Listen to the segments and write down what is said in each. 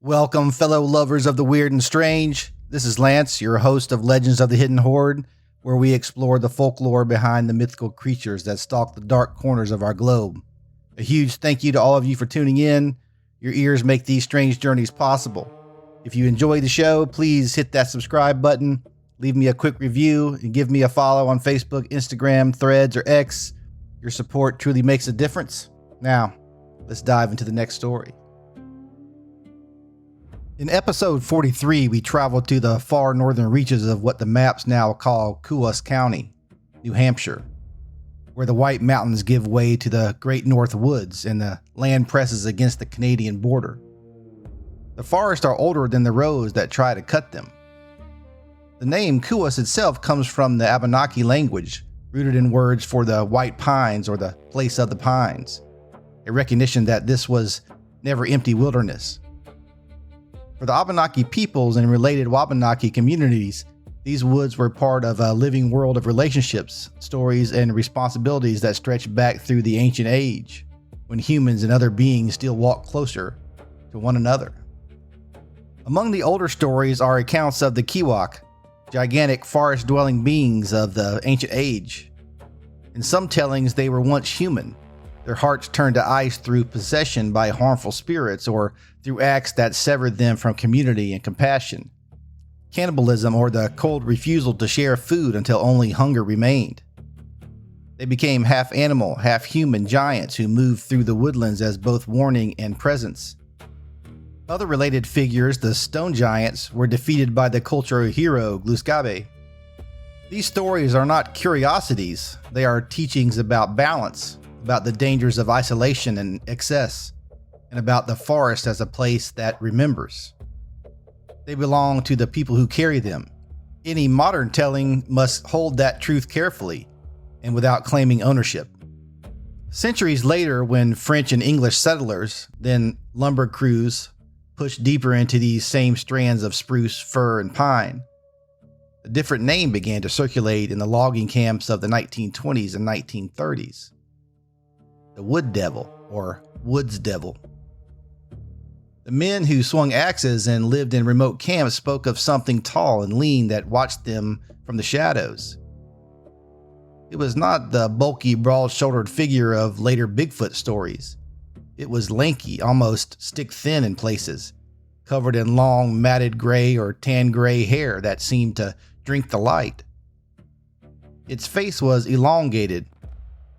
Welcome, fellow lovers of the weird and strange. This is Lance, your host of Legends of the Hidden Horde, where we explore the folklore behind the mythical creatures that stalk the dark corners of our globe. A huge thank you to all of you for tuning in. Your ears make these strange journeys possible. If you enjoy the show, please hit that subscribe button, leave me a quick review, and give me a follow on Facebook, Instagram, Threads, or X. Your support truly makes a difference. Now, let's dive into the next story. In episode 43, we traveled to the far northern reaches of what the maps now call Coös County, New Hampshire, where the White Mountains give way to the Great North Woods and the land presses against the Canadian border. The forests are older than the roads that try to cut them. The name Coös itself comes from the Abenaki language, rooted in words for the white pines or the place of the pines, a recognition that this was never empty wilderness. For the Abenaki peoples and related Wabanaki communities, these woods were part of a living world of relationships, stories, and responsibilities that stretched back through the ancient age, when humans and other beings still walked closer to one another. Among the older stories are accounts of the Kiwak, gigantic forest-dwelling beings of the ancient age. In some tellings, they were once human, their hearts turned to ice through possession by harmful spirits or through acts that severed them from community and compassion. Cannibalism or the cold refusal to share food until only hunger remained. They became half animal, half human giants who moved through the woodlands as both warning and presence. Other related figures, the stone giants, were defeated by the cultural hero Gluskabe. These stories are not curiosities, they are teachings about balance, about the dangers of isolation and excess, and about the forest as a place that remembers. They belong to the people who carry them. Any modern telling must hold that truth carefully and without claiming ownership. Centuries later, when French and English settlers, then lumber crews, pushed deeper into these same strands of spruce, fir, and pine, a different name began to circulate in the logging camps of the 1920s and 1930s. The Wood Devil, or Woods Devil. The men who swung axes and lived in remote camps spoke of something tall and lean that watched them from the shadows. It was not the bulky, broad-shouldered figure of later Bigfoot stories. It was lanky, almost stick-thin in places, covered in long, matted gray or tan-gray hair that seemed to drink the light. Its face was elongated,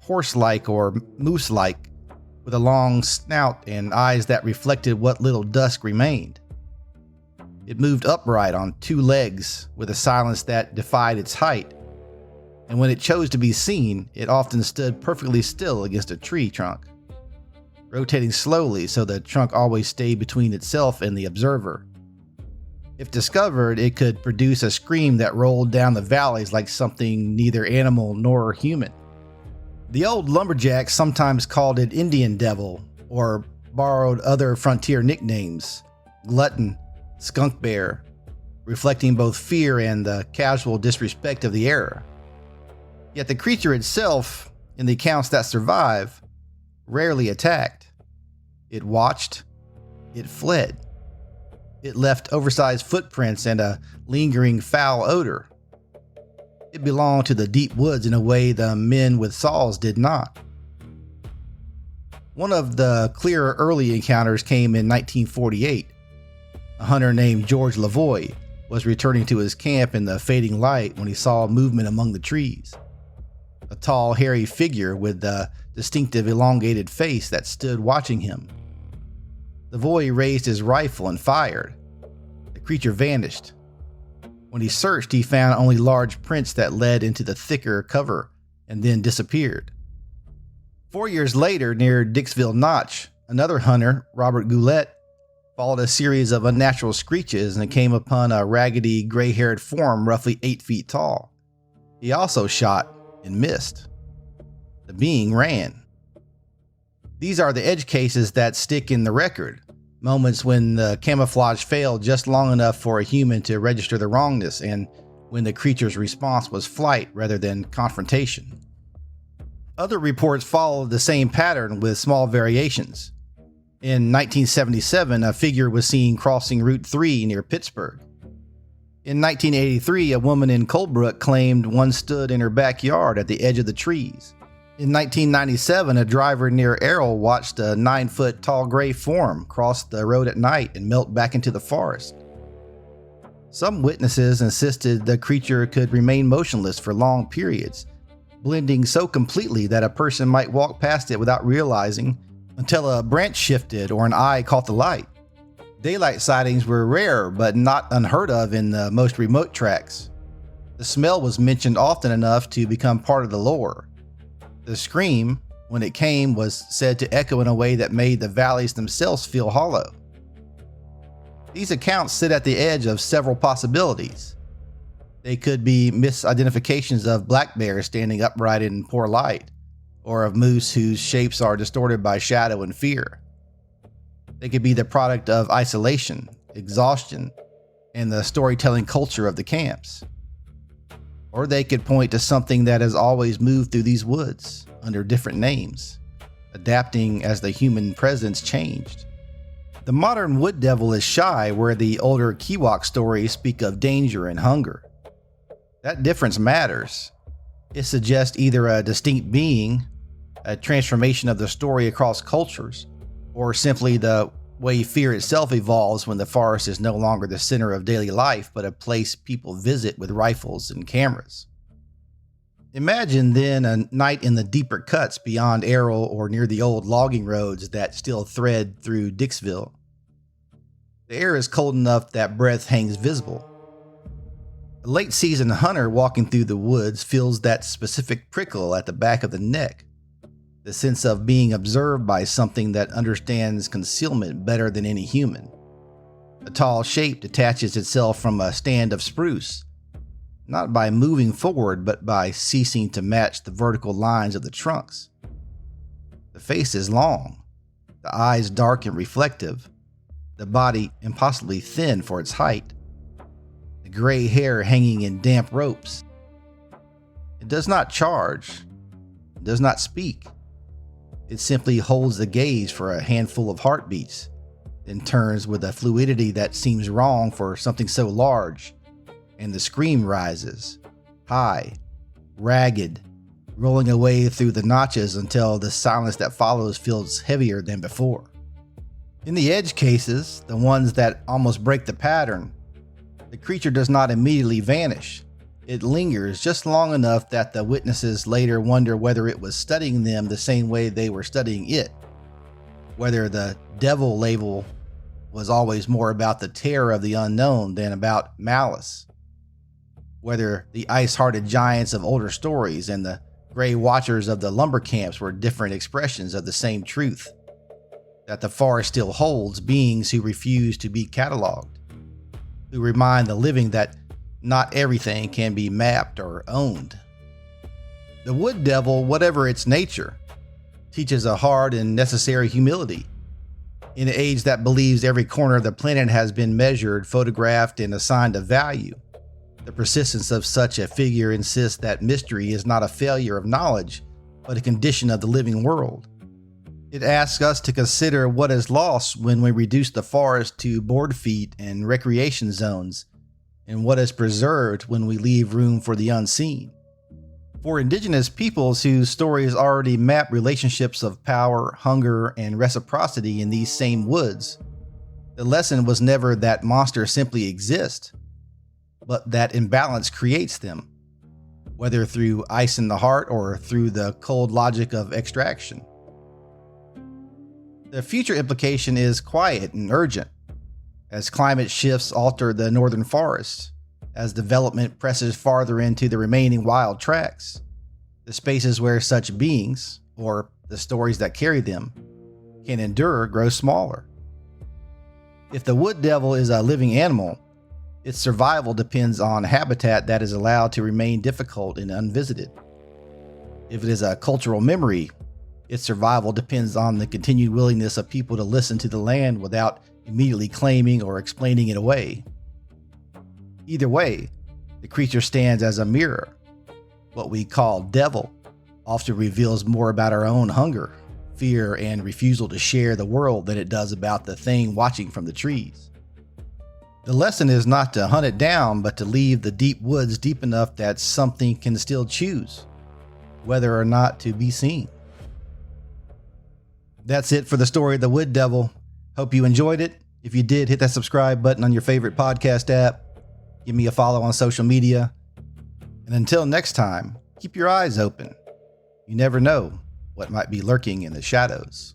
horse-like or moose-like, with a long snout and eyes that reflected what little dusk remained. It moved upright on two legs with a silence that defied its height, and when it chose to be seen, it often stood perfectly still against a tree trunk, rotating slowly so the trunk always stayed between itself and the observer. If discovered, it could produce a scream that rolled down the valleys like something neither animal nor human. The old lumberjacks sometimes called it Indian Devil, or borrowed other frontier nicknames, Glutton, Skunk Bear, reflecting both fear and the casual disrespect of the era. Yet the creature itself, in the accounts that survive, rarely attacked. It watched, it fled. It left oversized footprints and a lingering foul odor. It belonged to the deep woods in a way the men with saws did not. One of the clearer early encounters came in 1948. A hunter named George Lavoie was returning to his camp in the fading light when he saw movement among the trees. A tall, hairy figure with a distinctive elongated face that stood watching him. Lavoie raised his rifle and fired. The creature vanished. When he searched, he found only large prints that led into the thicker cover and then disappeared. 4 years later, near Dixville Notch, another hunter, Robert Goulet, followed a series of unnatural screeches and came upon a raggedy, gray-haired form roughly 8 feet tall. He also shot and missed. The being ran. These are the edge cases that stick in the record. Moments when the camouflage failed just long enough for a human to register the wrongness, and when the creature's response was flight rather than confrontation. Other reports followed the same pattern with small variations. In 1977, a figure was seen crossing Route 3 near Pittsburgh. In 1983, a woman in Colebrook claimed one stood in her backyard at the edge of the trees. In 1997, a driver near Errol watched a 9-foot tall gray form cross the road at night and melt back into the forest. Some witnesses insisted the creature could remain motionless for long periods, blending so completely that a person might walk past it without realizing until a branch shifted or an eye caught the light. Daylight sightings were rare but not unheard of in the most remote tracts. The smell was mentioned often enough to become part of the lore. The scream, when it came, was said to echo in a way that made the valleys themselves feel hollow. These accounts sit at the edge of several possibilities. They could be misidentifications of black bears standing upright in poor light, or of moose whose shapes are distorted by shadow and fear. They could be the product of isolation, exhaustion, and the storytelling culture of the camps. Or they could point to something that has always moved through these woods under different names, adapting as the human presence changed. The modern wood devil is shy, where the older Kewok stories speak of danger and hunger. That difference matters. It suggests either a distinct being, a transformation of the story across cultures, or simply the way fear itself evolves when the forest is no longer the center of daily life, but a place people visit with rifles and cameras. Imagine then a night in the deeper cuts beyond Errol or near the old logging roads that still thread through Dixville. The air is cold enough that breath hangs visible. A late season hunter walking through the woods feels that specific prickle at the back of the neck, the sense of being observed by something that understands concealment better than any human. A tall shape detaches itself from a stand of spruce, not by moving forward, but by ceasing to match the vertical lines of the trunks. The face is long, the eyes dark and reflective, the body impossibly thin for its height, the gray hair hanging in damp ropes. It does not charge, it does not speak. It simply holds the gaze for a handful of heartbeats, then turns with a fluidity that seems wrong for something so large, and the scream rises, high, ragged, rolling away through the notches until the silence that follows feels heavier than before. In the edge cases, the ones that almost break the pattern, the creature does not immediately vanish. It lingers just long enough that the witnesses later wonder whether it was studying them the same way they were studying it, whether the devil label was always more about the terror of the unknown than about malice, whether the ice-hearted giants of older stories and the gray watchers of the lumber camps were different expressions of the same truth, that the forest still holds beings who refuse to be cataloged, who remind the living that not everything can be mapped or owned. The wood devil, whatever its nature, teaches a hard and necessary humility. In an age that believes every corner of the planet has been measured, photographed, and assigned a value, the persistence of such a figure insists that mystery is not a failure of knowledge, but a condition of the living world. It asks us to consider what is lost when we reduce the forest to board feet and recreation zones, and what is preserved when we leave room for the unseen. For indigenous peoples whose stories already map relationships of power, hunger, and reciprocity in these same woods, the lesson was never that monsters simply exist, but that imbalance creates them, whether through ice in the heart or through the cold logic of extraction. The future implication is quiet and urgent. As climate shifts alter the northern forests, as development presses farther into the remaining wild tracts, the spaces where such beings, or the stories that carry them, can endure grow smaller. If the wood devil is a living animal, its survival depends on habitat that is allowed to remain difficult and unvisited. If it is a cultural memory, its survival depends on the continued willingness of people to listen to the land without immediately claiming or explaining it away. Either way, the creature stands as a mirror. What we call devil often reveals more about our own hunger, fear and refusal to share the world than it does about the thing watching from the trees. The lesson is not to hunt it down, but to leave the deep woods deep enough that something can still choose whether or not to be seen. That's it for the story of the Wood Devil. Hope you enjoyed it. If you did, hit that subscribe button on your favorite podcast app. Give me a follow on social media. And until next time, keep your eyes open. You never know what might be lurking in the shadows.